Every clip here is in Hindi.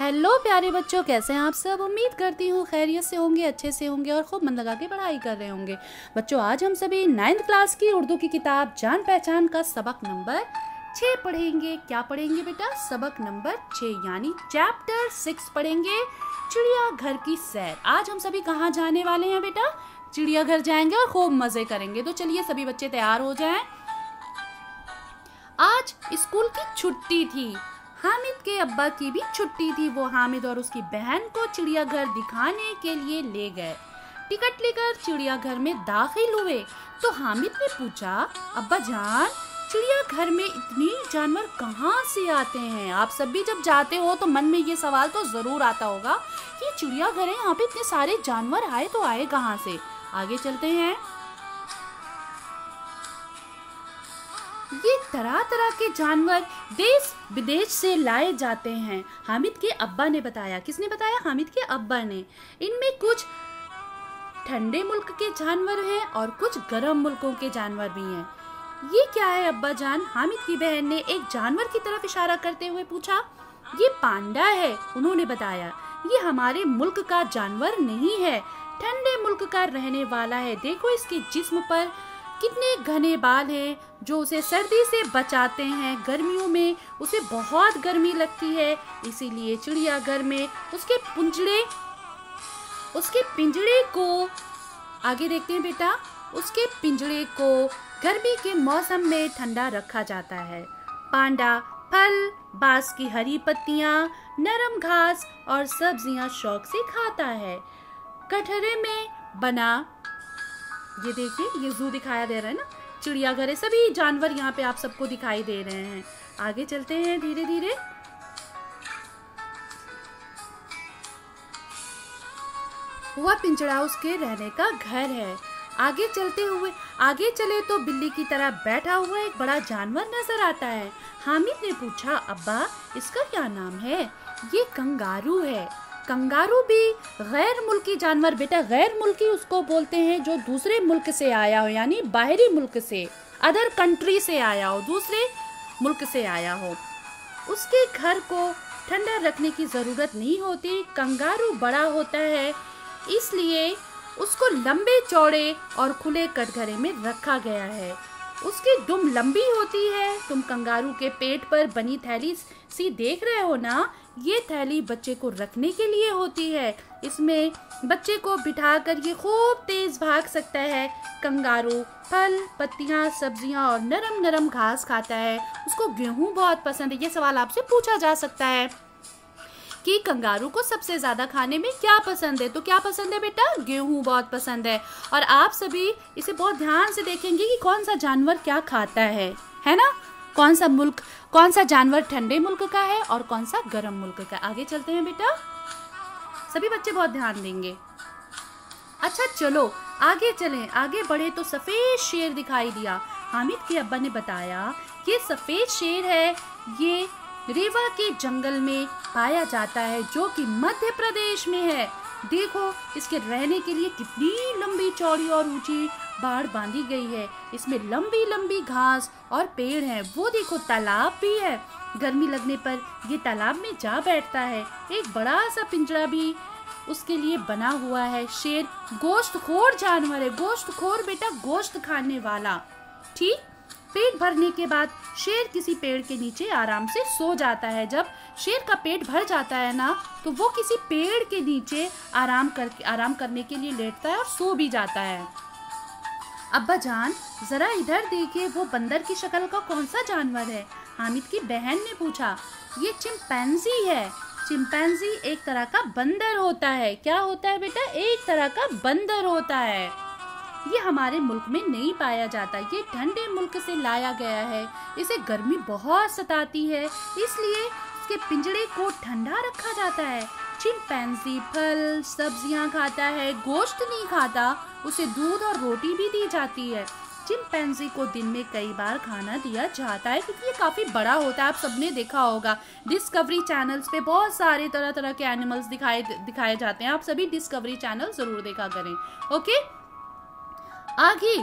हेलो प्यारे बच्चों, कैसे हैं आप सब। उम्मीद करती हूँ खैरियत से होंगे, अच्छे से होंगे और खूब मन लगा के पढ़ाई कर रहे होंगे। बच्चों, आज हम सभी 9th क्लास की उर्दू की किताब जान पहचान का सबक नंबर 6 पढ़ेंगे। क्या पढ़ेंगे बेटा? सबक नंबर 6 यानी चैप्टर 6 पढ़ेंगे, चिड़ियाघर की सैर। आज हम सभी कहाँ जाने वाले हैं बेटा? चिड़ियाघर जाएंगे और खूब मजे करेंगे। तो चलिए सभी बच्चे तैयार हो जाएं। आज स्कूल की छुट्टी थी, हामिद के अब्बा की भी छुट्टी थी। वो हामिद और उसकी बहन को चिड़ियाघर दिखाने के लिए ले गए। टिकट लेकर चिड़ियाघर में दाखिल हुए तो हामिद ने पूछा, अब्बा जान, चिड़ियाघर में इतने जानवर कहाँ से आते हैं? आप सब भी जब जाते हो तो मन में ये सवाल तो जरूर आता होगा कि चिड़ियाघर है, यहाँ पे इतने सारे जानवर आए तो आए कहाँ से। आगे चलते हैं। ये तरह तरह के जानवर देश विदेश से लाए जाते हैं, हामिद के अब्बा ने बताया। किसने बताया? हामिद के अब्बा ने। इनमें कुछ ठंडे मुल्क के जानवर हैं और कुछ गर्म मुल्कों के जानवर भी हैं। ये क्या है अब्बा जान? हामिद की बहन ने एक जानवर की तरफ इशारा करते हुए पूछा। ये पांडा है, उन्होंने बताया। ये हमारे मुल्क का जानवर नहीं है, ठंडे मुल्क का रहने वाला है। देखो इसके जिस्म पर कितने घने बाल हैं जो उसे सर्दी से बचाते हैं। गर्मियों में उसे बहुत गर्मी लगती है, इसीलिए चिड़ियाघर में उसके पिंजड़े को आगे देखते हैं बेटा। उसके पिंजड़े को गर्मी के मौसम में ठंडा रखा जाता है। पांडा फल, बांस की हरी पत्तियां, नरम घास और सब्जियां शौक से खाता है। कटहरे में बना, ये देखिए, ये जू दिखाया दे रहा है ना, चिड़ियाघर है। सभी जानवर यहाँ पे आप सबको दिखाई दे रहे हैं। आगे चलते हैं धीरे धीरे। वह पिंजड़ा उसके रहने का घर है। आगे चले तो बिल्ली की तरह बैठा हुआ एक बड़ा जानवर नजर आता है। हामिद ने पूछा, अब्बा इसका क्या नाम है? ये कंगारू है। कंगारू भी गैर मुल्की जानवर बेटा। गैर मुल्की उसको बोलते हैं जो दूसरे मुल्क से आया हो, यानी बाहरी मुल्क से, अदर कंट्री से आया हो, दूसरे मुल्क से आया हो। उसके घर को ठंडा रखने की जरूरत नहीं होती। कंगारू बड़ा होता है, इसलिए उसको लंबे चौड़े और खुले कटघरे में रखा गया है। उसकी दुम लंबी होती है। तुम कंगारू के पेट पर बनी थैली सी देख रहे हो ना, ये थैली बच्चे को रखने के लिए होती है। इसमें बच्चे को बिठाकर ये खूब तेज भाग सकता है। कंगारू फल, पत्तियां, सब्जियां और नरम नरम घास खाता है। उसको गेहूं बहुत पसंद है। ये सवाल आपसे पूछा जा सकता है कि कंगारू को सबसे ज्यादा खाने में क्या पसंद है? तो क्या पसंद है बेटा? गेहूं बहुत पसंद है। और आप सभी इसे बहुत ध्यान से देखेंगे कि कौन सा जानवर क्या खाता है ना? कौन सा जानवर ठंडे मुल्क का है और कौन सा गर्म मुल्क का। आगे चलते हैं बेटा, सभी बच्चे बहुत ध्यान देंगे। अच्छा चलो आगे चलें। आगे बढ़े तो सफेद शेर दिखाई दिया। हामिद के अब्बा ने बताया कि सफेद शेर है, ये रेवा के जंगल में पाया जाता है जो कि मध्य प्रदेश में है। देखो इसके रहने के लिए कितनी लंबी चौड़ी और ऊंची बाड़ बांधी गई है। इसमें लंबी लंबी घास और पेड़ हैं। वो देखो तालाब भी है। गर्मी लगने पर ये तालाब में जा बैठता है। एक बड़ा सा पिंजरा भी उसके लिए बना हुआ है। शेर गोश्तखोर जानवर है। गोश्तखोर बेटा, गोश्त खाने वाला। ठीक, पेट भरने के बाद शेर किसी पेड़ के नीचे आराम से सो जाता है। जब शेर का पेट भर जाता है ना, तो वो किसी पेड़ के नीचे आराम करने के लिए लेटता है और सो भी जाता है। अब्बा जान जरा इधर देखिए, वो बंदर की शक्ल का कौन सा जानवर है? हामिद की बहन ने पूछा। ये चिंपैंजी है। चिंपैंजी एक तरह का बंदर होता है। क्या होता है बेटा? एक तरह का बंदर होता है। ये हमारे मुल्क में नहीं पाया जाता। ये ठंडे मुल्क से लाया गया है। इसे गर्मी बहुत सताती है, इसलिए इसके पिंजड़े को ठंडा रखा जाता है। चिंपैंजी फल, सब्जियां खाता है, गोश्त नहीं खाता। उसे दूध और रोटी भी दी जाती है। चिंपैंजी को दिन में कई बार खाना दिया जाता है क्योंकि ये काफी बड़ा होता है। आप सबने देखा होगा डिस्कवरी चैनल्स पे बहुत सारे तरह तरह के एनिमल्स दिखाए जाते हैं। आप सभी डिस्कवरी चैनल जरूर देखा करें। ओके, आगे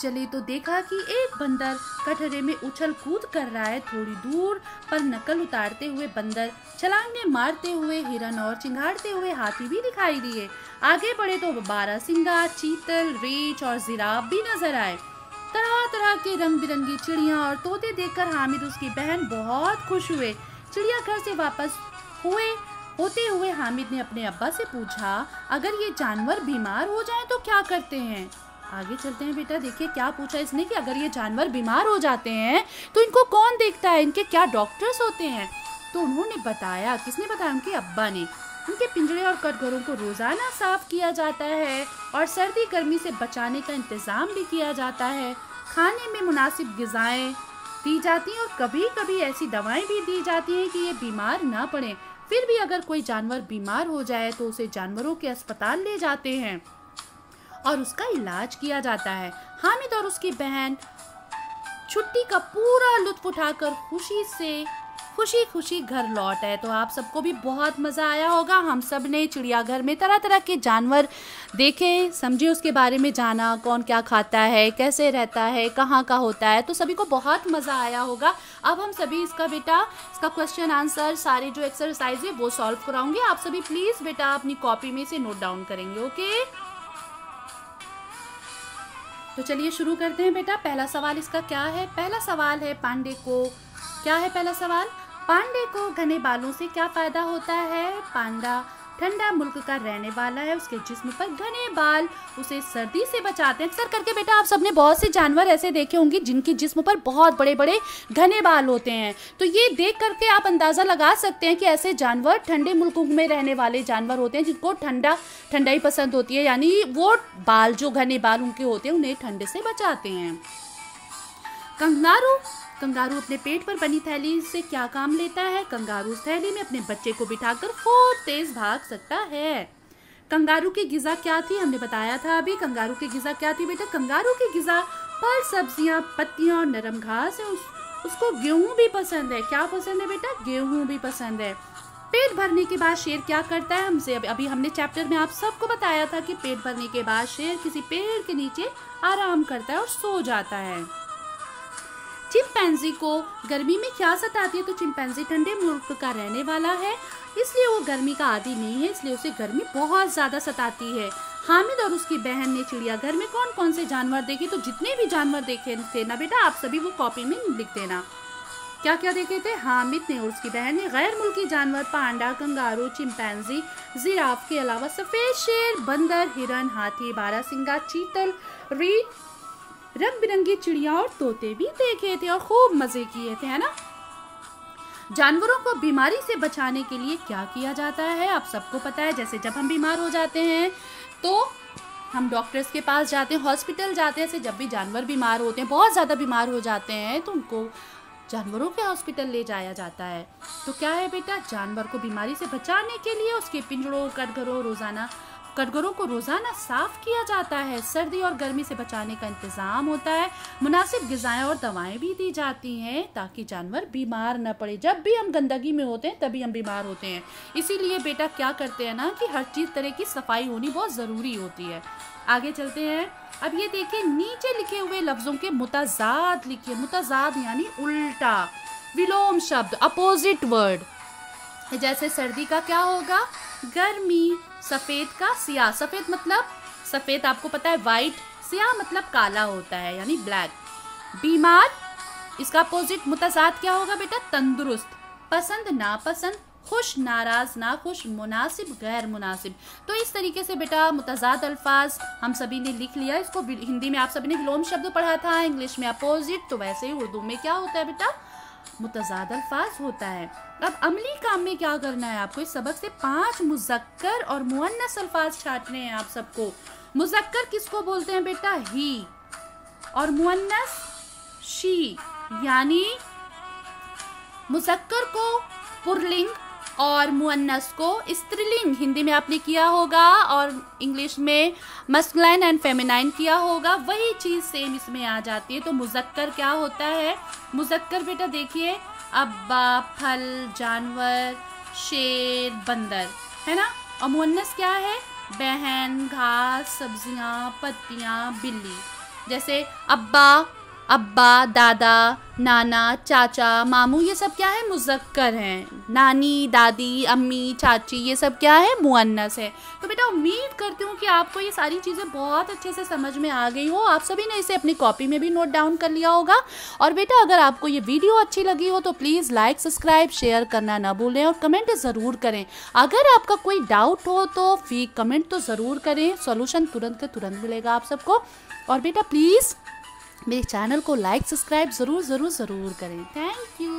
चले तो देखा कि एक बंदर कटहरे में उछल कूद कर रहा है। थोड़ी दूर पर नकल उतारते हुए बंदर, छलांगे मारते हुए हिरन और चिंगाड़ते हुए हाथी भी दिखाई दिए। आगे बढ़े तो बारहसिंगा, चीतल, रीछ और जिराफ भी नजर आए। तरह तरह के रंग बिरंगी चिड़िया और तोते देखकर हामिद उसकी बहन बहुत खुश हुए। चिड़ियाघर से वापस होते हुए हामिद ने अपने अब्बा से पूछा, अगर ये जानवर बीमार हो जाएं तो क्या करते हैं? आगे चलते हैं बेटा, देखिए क्या पूछा इसने कि अगर ये जानवर बीमार हो जाते हैं तो इनको कौन देखता है, इनके क्या डॉक्टर्स होते हैं? तो उन्होंने बताया, किसने बताया? उनके अब्बा ने। उनके पिंजरे और कटघरों को रोजाना साफ किया जाता है और सर्दी गर्मी से बचाने का इंतजाम भी किया जाता है। खाने में मुनासिब ग़िज़ाएं दी जाती हैं और कभी कभी ऐसी दवाएं भी दी जाती हैं कि ये बीमार ना पड़े। फिर भी अगर कोई जानवर बीमार हो जाए तो उसे जानवरों के अस्पताल ले जाते हैं और उसका इलाज किया जाता है। हामिद और उसकी बहन छुट्टी का पूरा लुत्फ उठाकर खुशी खुशी घर लौट आए। तो आप सबको भी बहुत मज़ा आया होगा। हम सब ने चिड़ियाघर में तरह तरह के जानवर देखे, समझे, उसके बारे में जाना, कौन क्या खाता है, कैसे रहता है, कहाँ का होता है। तो सभी को बहुत मज़ा आया होगा। अब हम सभी इसका क्वेश्चन आंसर सारे जो एक्सरसाइज है वो सॉल्व कराऊंगे। आप सभी प्लीज़ बेटा अपनी कॉपी में से नोट डाउन करेंगे। ओके, तो चलिए शुरू करते हैं बेटा। पहला सवाल इसका क्या है? पहला सवाल है पांडे को, क्या है पहला सवाल? पांडे को घने बालों से क्या फायदा होता है? पांडा ठंडा मुल्क का रहने वाला है, उसके जिस्म पर घने बाल उसे सर्दी से बचाते हैं। अक्सर करके बेटा आप सबने बहुत से जानवर ऐसे देखे होंगे जिनके जिस्म पर बहुत बड़े बड़े घने बाल होते हैं। तो ये देख करके आप अंदाज़ा लगा सकते हैं कि ऐसे जानवर ठंडे मुल्कों में रहने वाले जानवर होते हैं जिनको ठंडाई पसंद होती है, यानी वो बाल जो घने बाल उनके होते हैं उन्हें ठंडे से बचाते हैं। कंगारू अपने पेट पर बनी थैली से क्या काम लेता है? कंगारू उस थैली में अपने बच्चे को बिठाकर खूब तेज भाग सकता है। कंगारू की ग़िज़ा क्या थी? हमने बताया था अभी। कंगारू की ग़िज़ा क्या थी बेटा? कंगारू की ग़िज़ा फल, सब्जियां, पत्तियां और नरम घास है। उसको गेहूं भी पसंद है। क्या पसंद है बेटा? गेहूं भी पसंद है। पेट भरने के बाद शेर क्या करता है? अभी हमने चैप्टर में आप सबको बताया था कि पेट भरने के बाद शेर किसी पेड़ के नीचे आराम करता है और सो जाता है। चिंपैंजी को गर्मी में क्या सताती है? तो चिंपैंजी ठंडे मुल्क का रहने वाला है, इसलिए वो गर्मी का आदी नहीं है, इसलिए उसे गर्मी बहुत ज़्यादा सताती है। हामिद और उसकी बहन ने चिड़ियाघर में कौन कौन से जानवर देखे? तो जितने भी जानवर देखे थे ना बेटा, आप सभी वो कॉपी में लिख देना। क्या क्या देखे थे? हामिद ने और उसकी बहन ने गैर मुल्की जानवर पांडा, कंगारू, चिंपैंजी, जिराफ के अलावा सफ़ेद शेर, बंदर, हिरन, हाथी, बारहसिंगा, चीतल, रीछ, रंग बिरंगी चिड़िया और तोते भी देखे थे और खूब मजे किए थे, है ना। जानवरों को बीमारी से बचाने के लिए क्या किया जाता है? आप सबको पता है, जैसे जब हम बीमार हो जाते हैं तो हम डॉक्टर्स के पास जाते हैं, हॉस्पिटल जाते हैं। ऐसे जब भी जानवर बीमार होते हैं, बहुत ज़्यादा बीमार हो जाते हैं, तो उनको जानवरों के हॉस्पिटल ले जाया जाता है। तो क्या है बेटा? जानवर को बीमारी से बचाने के लिए उसके पिंजरों, कटघरों को रोजाना साफ किया जाता है। सर्दी और गर्मी से बचाने का इंतजाम होता है। मुनासिब ग़िज़ाएं और दवाएं भी दी जाती हैं ताकि जानवर बीमार न पड़े। जब भी हम गंदगी में होते हैं तभी हम बीमार होते हैं। इसीलिए बेटा क्या करते हैं ना कि हर चीज़ तरह की सफाई होनी बहुत ज़रूरी होती है। आगे चलते हैं। अब ये देखिए, नीचे लिखे हुए लफ्ज़ों के मुताज़ाद लिखिए। मुताज़ाद यानी उल्टा, विलोम शब्द, अपोजिट वर्ड। जैसे सर्दी का क्या होगा? गर्मी। सफ़ेद का सियाह। सफ़ेद मतलब सफ़ेद आपको पता है वाइट, सियाह मतलब काला होता है यानी ब्लैक। बीमार, इसका अपोजिट मुताज़ाद क्या होगा बेटा? तंदुरुस्त। पसंद, नापसंद, खुश, नाराज, नाखुश, मुनासिब, गैर मुनासिब। तो इस तरीके से बेटा मुताज़ाद अल्फाज हम सभी ने लिख लिया। इसको हिंदी में आप सभी ने विलोम शब्द पढ़ा था, इंग्लिश में अपोजिट, तो वैसे ही उर्दू में क्या होता है बेटा? मुताज़ाद अल्फाज होता है। अब अमली काम में क्या करना है आपको? इस सबक से 5 मुज़क्कर और मुअन्नस अल्फाज छांटने हैं आप सबको। मुज़क्कर किसको बोलते हैं बेटा? ही। और मुअन्नस शी। यानी मुज़क्कर को पुल्लिंग और मुअन्नस को स्त्रीलिंग हिंदी में आपने किया होगा और इंग्लिश में मस्कुलाइन एंड फेमिनाइन किया होगा। वही चीज़ सेम इसमें आ जाती है। तो मुज़क्कर क्या होता है? मुज़क्कर बेटा देखिए, अब्बा, फल, जानवर, शेर, बंदर, है ना। और मुअन्नस क्या है? बहन, घास, सब्जियां, पत्तियां, बिल्ली। जैसे अब्बा, अब्बा, दादा, नाना, चाचा, मामू, ये सब क्या है, मुज़क्कर हैं। नानी, दादी, अम्मी, चाची, ये सब क्या है, मुअन्नस है। तो बेटा उम्मीद करती हूँ कि आपको ये सारी चीज़ें बहुत अच्छे से समझ में आ गई हो। आप सभी ने इसे अपनी कॉपी में भी नोट डाउन कर लिया होगा। और बेटा अगर आपको ये वीडियो अच्छी लगी हो तो प्लीज़ लाइक, सब्सक्राइब, शेयर करना ना भूलें और कमेंट ज़रूर करें। अगर आपका कोई डाउट हो तो फिर कमेंट तो ज़रूर करें, सॉल्यूशन तुरंत के तुरंत मिलेगा आप सबको। और बेटा प्लीज़ मेरे चैनल को लाइक, सब्सक्राइब ज़रूर करें। Thank you.